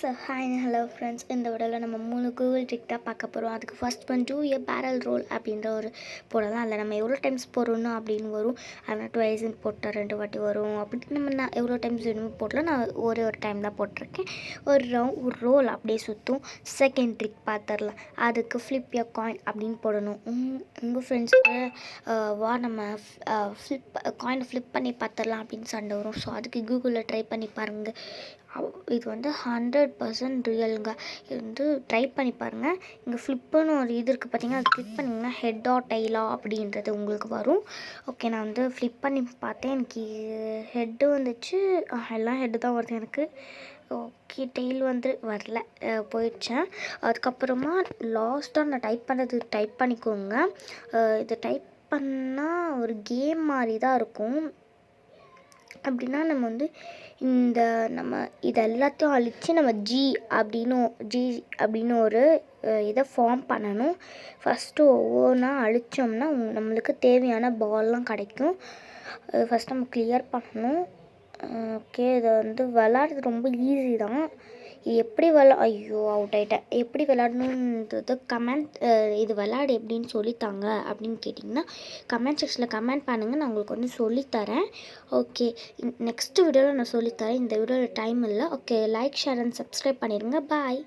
Hi hello friends. இந்த வீடியோவில் நம்ம 3 கூகுள் ட்ரிக் தான் பார்க்க போகிறோம். அதுக்கு ஃபர்ஸ்ட் ஒன் டூ ஏ பேரல் ரோல் அப்படின்ற ஒரு போடலாம். அதில் நம்ம எவ்வளோ டைம்ஸ் போடுறோம் அப்படின்னு வரும். அதனால் ட்வைஸ்ன்னு போட்டால் 2 வாட்டி வரும். அப்படி நான் எவ்வளோ டைம்ஸ் வேணுமோ போடலாம். நான் ஒரு டைம் தான் போட்டிருக்கேன். ஒரு ரோல் அப்படியே சுற்றும். செகண்ட் ட்ரிக் பார்த்துடலாம். அதுக்கு ஃப்ளிப் எ காயின் அப்படின்னு போடணும். உங்கள் ஃப்ரெண்ட்ஸுக்கு நம்ம காயினை ஃப்ளிப் பண்ணி பார்த்துடலாம் அப்படின்னு சண்டை வரும். ஸோ அதுக்கு கூகுளில் ட்ரை பண்ணி பாருங்கள். இது 100% ரியலுங்க. இது ட்ரை பண்ணி பாருங்கள். இங்கே ஃப்ளிப்புன்னு ஒரு இது இருக்குது பார்த்தீங்கன்னா, அது கிளிக் பண்ணிங்கன்னா ஹெட்டா டெய்லா அப்படின்றது உங்களுக்கு வரும். ஓகே, நான் ஃப்ளிப் பண்ணி பார்த்தேன். எனக்கு ஹெட்டு வந்துச்சு. எல்லாம் ஹெட்டு தான் வருது எனக்கு. ஓகே, டெய்ல் வரல, போயிடுச்சேன். அதுக்கப்புறமா லாஸ்ட்டாக நான் டைப் பண்ணிக்கோங்க. இதை டைப் பண்ணால் ஒரு கேம் மாதிரி தான் இருக்கும். அப்படின்னா நம்ம இது எல்லாத்தையும் அழித்து நம்ம ஜி அப்படின்னு ஒரு இதை ஃபார்ம் பண்ணணும். ஃபஸ்ட்டு ஒவ்வொன்றா அழித்தோம்னா நம்மளுக்கு தேவையான பால்லாம் கிடைக்கும். ஃபஸ்ட் நம்ம கிளியர் பண்ணணும். ஓகே, இதை விளாட்றது ரொம்ப ஈஸி தான். எப்படி அவுட் ஆகிட்டேன். எப்படி விளாடணுன்றது இது விளாடு எப்படின்னு சொல்லித்தாங்க அப்படின்னு கேட்டிங்கன்னா கமெண்ட் செக்ஷனில் கமெண்ட் பண்ணுங்கள். நான் உங்களுக்கு சொல்லித்தரேன். ஓகே, நெக்ஸ்ட் வீடியோவில் நான் சொல்லித்தரேன். இந்த வீடியோவில் டைம் இல்லை. Okay, like share and subscribe பண்ணிடுங்க. பாய்.